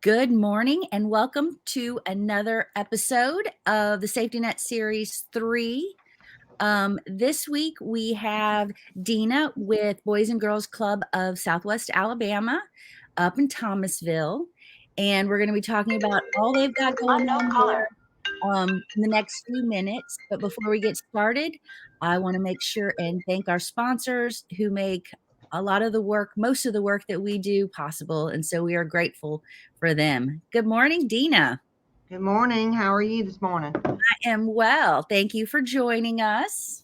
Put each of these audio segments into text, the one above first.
Good morning and welcome to another episode of the Safety Net Series 3. This week we have Dina with Boys and Girls Club of Southwest Alabama up in Thomasville. And we're going to be talking about all they've got going on there in the next few minutes. But before we get started, I want to make sure and thank our sponsors who make a lot of the work, most of the work that we do possible. And so we are grateful for them. Good morning, Dina. Good morning. How are you this morning? I am well. Thank you for joining us.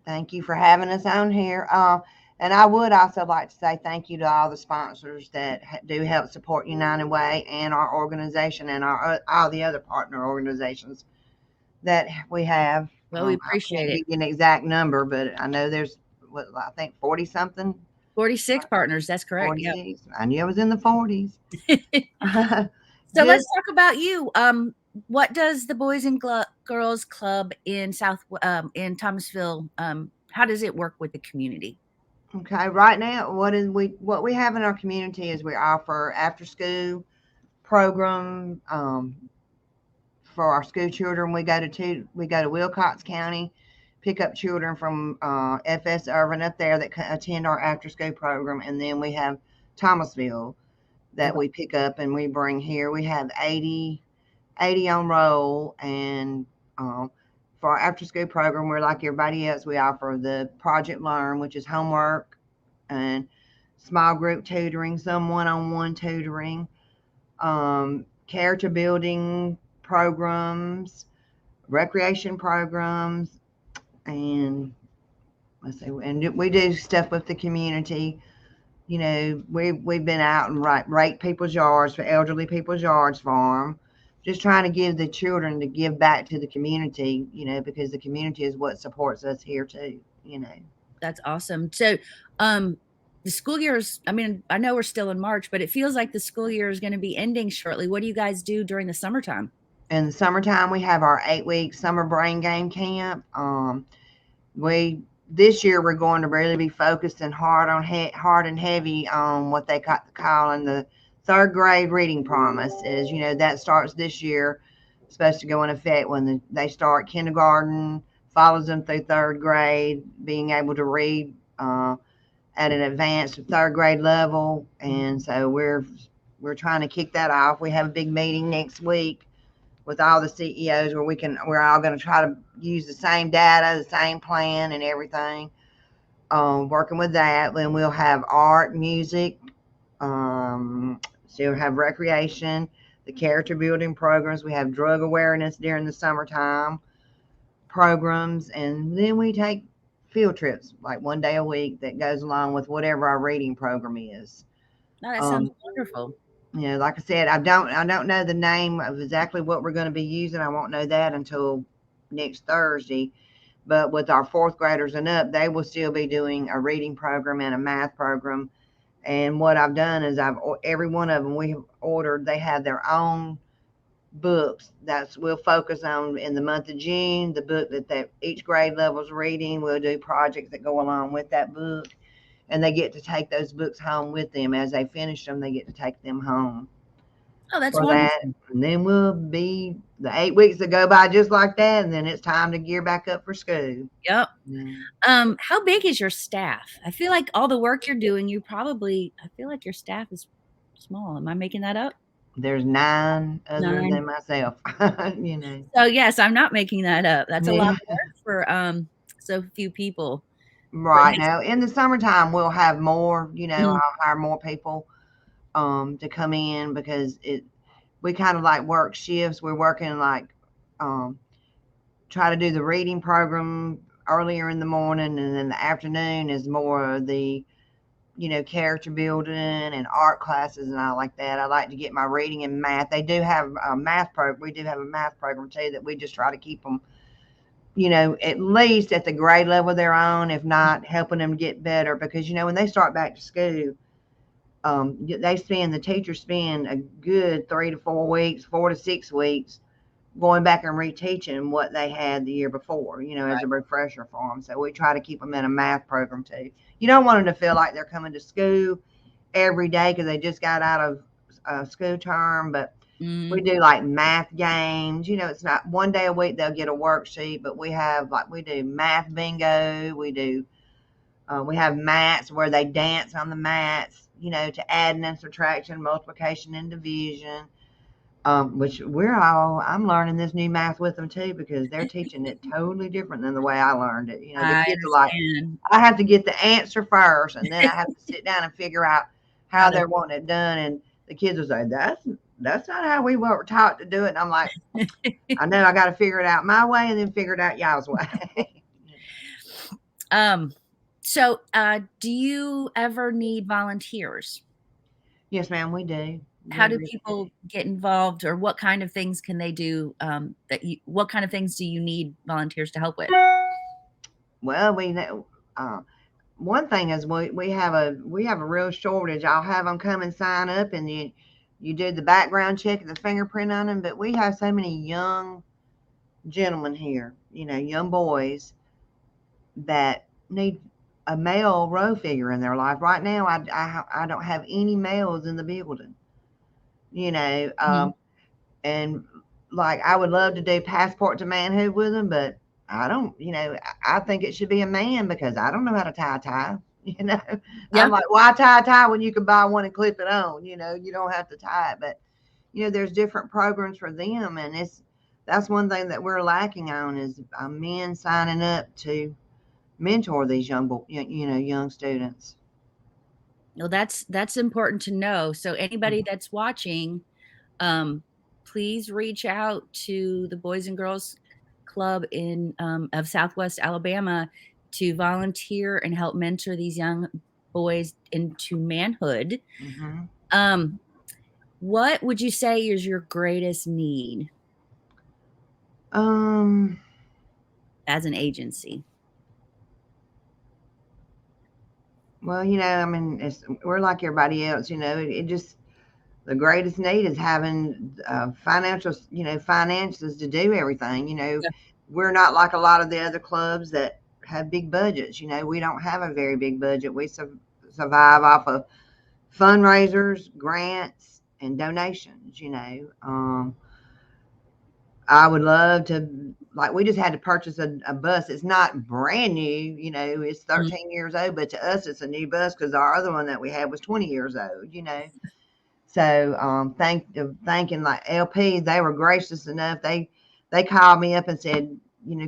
Thank you for having us on here. And I would also like to say thank you to all the sponsors that do help support United Way and our organization and all the other partner organizations that we have. Well, we appreciate I can't it. give you an exact number, but I know there's, I think 40 something. 46 partners. That's correct. 46. Yep. I knew I was in the 40s. So let's talk about you. What does the Boys and Girls Club in Thomasville, how does it work with the community? Okay, right now, what we have in our community is we offer after school program for our school children. We go to Wilcox County, pick up children from FS Irvin up there that attend our after school program, and then we have Thomasville that we pick up and we bring here. We have 80 on roll, and for our after school program, we're like everybody else. We offer the Project Learn, which is homework and small group tutoring, some one-on-one tutoring, character building programs, recreation programs, and we do stuff with the community. You know, we've been out and rake people's yards, for elderly people's yards for them, just trying to give the children to give back to the community, you know, because the community is what supports us here too, you know. That's awesome. So the school year's, I mean, I know we're still in March, but it feels like the school year is going to be ending shortly. What do you guys do during the summertime? In the summertime, we have our 8-week summer brain game camp. This year we're going to really be focusing hard and heavy on what they call in the third grade reading promise. Is, you know, that starts this year, supposed to go in effect when they start kindergarten, follows them through third grade, being able to read at an advanced third grade level. And so we're trying to kick that off. We have a big meeting next week with all the CEOs where we're all going to try to use the same data, the same plan and everything. Working with that. Then we'll have art, music, so we'll have recreation, the character building programs. We have drug awareness during the summertime programs, and then we take field trips like one day a week that goes along with whatever our reading program is. Oh, that sounds wonderful. You know, like I said, I don't know the name of exactly what we're going to be using. I won't know that until next Thursday. But with our fourth graders and up, they will still be doing a reading program and a math program. And what I've done is every one of them we have ordered, they have their own books we'll focus on in the month of June, the book that each grade level is reading. We'll do projects that go along with that book. And they get to take those books home with them. As they finish them, they get to take them home. Oh, that's wonderful. That. And then the 8 weeks will go by just like that, and then it's time to gear back up for school. Yep. How big is your staff? I feel like all the work you're doing, I feel like your staff is small. Am I making that up? There's 9 other than myself, you know. So yes, I'm not making that up. That's a lot of work for so few people. Right. Now in the summertime we'll have more, you know, I'll hire more people to come in because we kind of like work shifts. We're working like try to do the reading program earlier in the morning, and then the afternoon is more of the, you know, character building and art classes and all like that. I like to get my reading and math. They do have a math program. We do have a math program too that we just try to keep them, you know, at least at the grade level they're on, if not helping them get better. Because, you know, when they start back to school, the teachers spend a good 3 to 4 weeks, 4 to 6 weeks going back and reteaching what they had the year before, you know, as a refresher for them. So we try to keep them in a math program too. You don't want them to feel like they're coming to school every day because they just got out of school term, but we Mm. do like math games. It's not one day a week they'll get a worksheet, but we do math bingo. We have mats where they dance on the mats, to add and subtraction, multiplication and division. Which I'm learning this new math with them too, because they're teaching it totally different than the way I learned it. The I kids are like, understand. I have to get the answer first, and then I have to sit down and figure out How how to they're wanting it done. And the kids will say, that's not how we were taught to do it. And I'm like, I know I got to figure it out my way and then figure it out y'all's way. um so do you ever need volunteers? Yes, ma'am, we do. How We do really do. people get involved, or what kind of things can they do, what kind of things do you need volunteers to help with? Well, we know. One thing is we have a real shortage. I'll have them come and sign up, and you do the background check and the fingerprint on them. But we have so many young gentlemen here, young boys that need a male row figure in their life. Right now, I don't have any males in the building, you know, Mhm. um, and like I would love to do passport to manhood with them, but I don't, I think it should be a man because I don't know how to tie a tie. I'm Yeah. like, why tie a tie when you can buy one and clip it on? You don't have to tie it. But there's different programs for them, and that's one thing that we're lacking on is men signing up to mentor these young students. Well, that's important to know. So anybody that's watching, um, please reach out to the Boys and Girls Club of Southwest Alabama to volunteer and help mentor these young boys into manhood. Hmm. Um, what would you say is your greatest need Um. as an agency? Well, I mean, we're like everybody else. It just the greatest need is having finances to do everything. Yeah. We're not like a lot of the other clubs that have big budgets. We don't have a very big budget. We survive off of fundraisers, grants, and donations. I would love to, like, we just had to purchase a bus. It's not brand new, it's Mhm. 13 years old, but to us, it's a new bus because our other one that we had was 20 years old. So, thanking like LP, they were gracious enough. They called me up and said,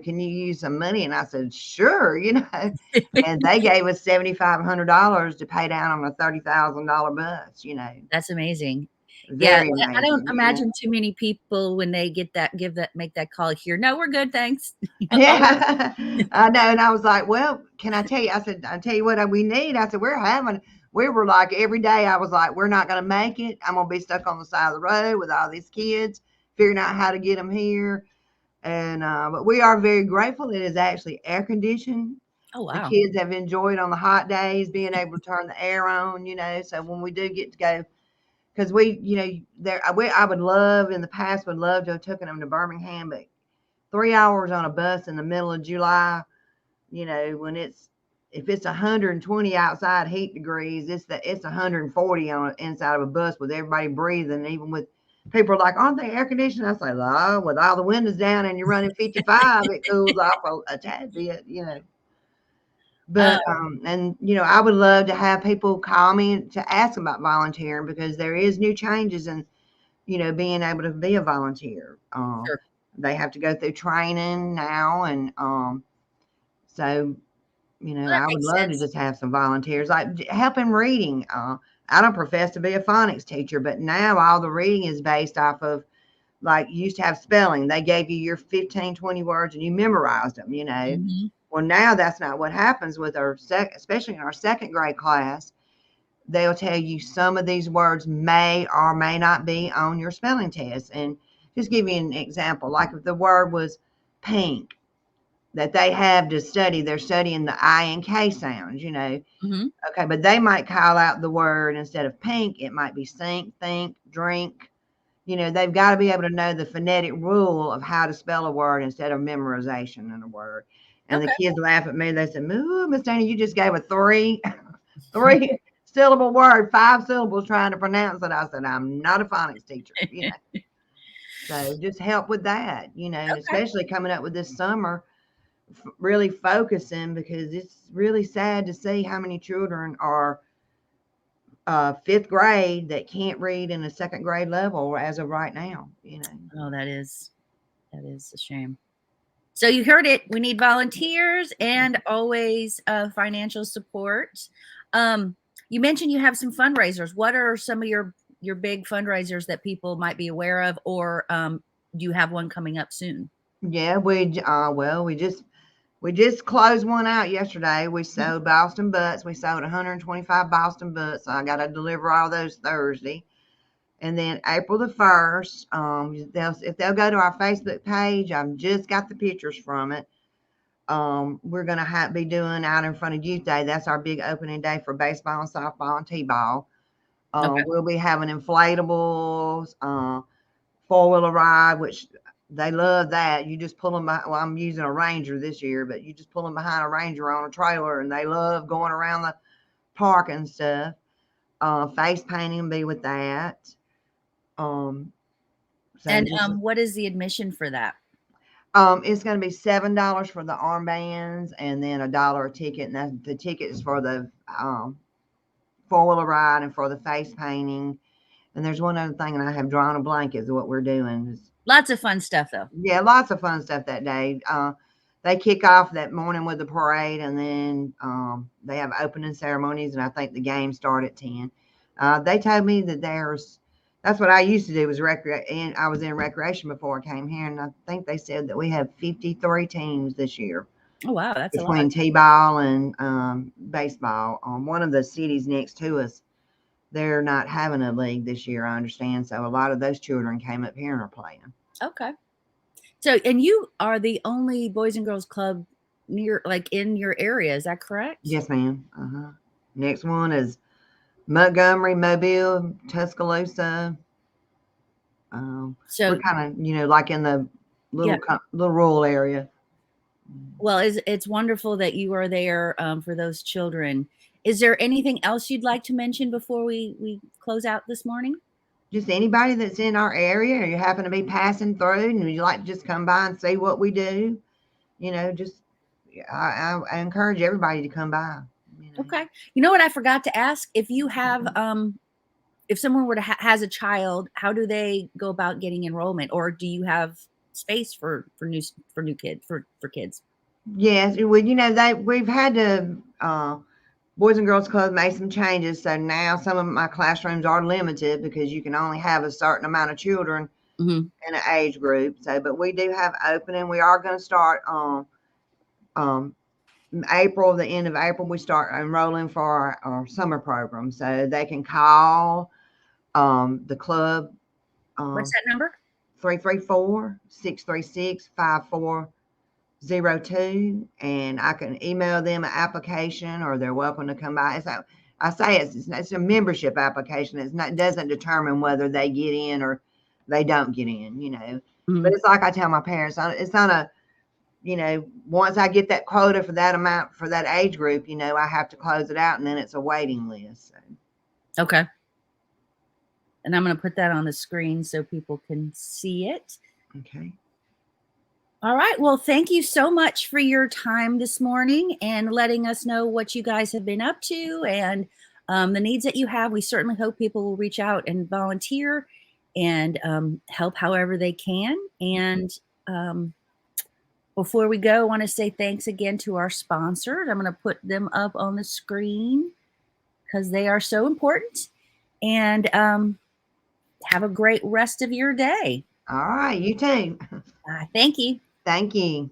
can you use some money? And I said, sure, and they gave us $7,500 to pay down on a $30,000 bus. That's amazing. Yeah, Very I don't amazing. imagine too many people when they make that call here. No, we're good, thanks. Oh, Yeah, I know. And I was like, well, can I tell you? I said, I tell you what we need. I said, we were like every day. I was like, we're not going to make it. I'm going to be stuck on the side of the road with all these kids, figuring out how to get them here. And, but we are very grateful. It is actually air conditioned. oh The wow. kids have enjoyed on the hot days being able to turn the air on, so when we do get to go, because I would love in the past, would love to have taken them to Birmingham, but 3 hours on a bus in the middle of July, when if it's 120 outside heat degrees, it's 140 on inside of a bus with everybody breathing, even with people are like, aren't they air conditioned? I say, well, with all the windows down and you're running 55, it cools off a tad bit. Uh, But and I would love to have people call me to ask about volunteering because there is new changes in being able to be a volunteer. sure. They have to go through training now, and so Well, that I would makes love to sense. just have some volunteers like helping reading. I don't profess to be a phonics teacher, but now all the reading is based off of like you used to have spelling. They gave you your 15, 20 words and you memorized them. Mhm. Well, now that's not what happens with especially in our second grade class. They'll tell you some of these words may or may not be on your spelling test. And just give you an example, like if the word was pink that they have to study, they're studying the I and K sounds. Mhm. Okay, but they might call out the word instead of pink, it might be sink, think, drink. They've got to be able to know the phonetic rule of how to spell a word instead of memorization in a word. And the Okay. kids laugh at me. They say, "Ooh, Miss Dana, you just gave a three, three syllable word, 5 syllables trying to pronounce it. I said, I'm not a phonics teacher, So just help with that, and Okay. especially coming up with this summer, really focusing, because it's really sad to see how many children are 5th grade that can't read in a 2nd grade level as of right now. Oh, that is a shame. So you heard it. We need volunteers and always financial support. You mentioned you have some fundraisers. What are some of your big fundraisers that people might be aware of, or do you have one coming up soon? Yeah, we just closed one out yesterday. We sold Boston butts. We sold 125 Boston butts. So I got to deliver all those Thursday. And then April the 1st, if they'll go to our Facebook page, I've just got the pictures from it. We're going to be doing out in front of Youth Day. That's our big opening day for baseball and softball and t-ball. Okay. We'll be having inflatables, 4-wheeler ride, which they love that. You just pull them well, I'm using a Ranger this year, but you just pull them behind a Ranger on a trailer, and they love going around the park and stuff. Face painting will be with that. So And what is the admission for that? It's going to be $7 for the armbands, and then $1 a ticket, and the ticket is for the 4-wheeler ride and for the face painting. And there's one other thing, and I have drawn a blank is what we're doing. Lots of fun stuff, though. Yeah, lots of fun stuff that day. They kick off that morning with the parade, and then they have opening ceremonies, and I think the games start at 10. They told me that that's what I used to do, was and I was in recreation before I came here, and I think they said that we have 53 teams this year. Oh, wow, that's a lot. Between t-ball and baseball. One of the cities next to us, they're not having a league this year, I understand. So a lot of those children came up here and are playing. Okay. So, and you are the only Boys and Girls Club in your area, is that correct? Yes, ma'am. Next one is Montgomery, Mobile, Tuscaloosa. So we're kind of, like in the little rural area. Well, it's wonderful that you are there for those children. Is there anything else you'd like to mention before we close out this morning? Just anybody that's in our area, or you happen to be passing through and you'd like to just come by and see what we do, I encourage everybody to come by. Okay. You know what I forgot to ask? If you have if someone were to has a child, how do they go about getting enrollment, or do you have space for new kids for kids? Yes, well, we've had to Boys and Girls Club made some changes, so now some of my classrooms are limited because you can only have a certain amount of children in an age group. So, but we do have opening. We are going to start April, the end of April. We start enrolling for our summer program, so they can call the club. What's that number? 334-636-5402, and I can email them an application, or they're welcome to come by. So I say it's a membership application. It doesn't determine whether they get in or they don't get in, But it's like I tell my parents, it's not a, once I get that quota for that amount for that age group, I have to close it out, and then it's a waiting list. So. Okay. And I'm going to put that on the screen so people can see it. Okay. All right. Well, thank you so much for your time this morning and letting us know what you guys have been up to and the needs that you have. We certainly hope people will reach out and volunteer and help however they can. And before we go, I want to say thanks again to our sponsors. I'm going to put them up on the screen because they are so important. And have a great rest of your day. All right. You too. Thank you. Thank you.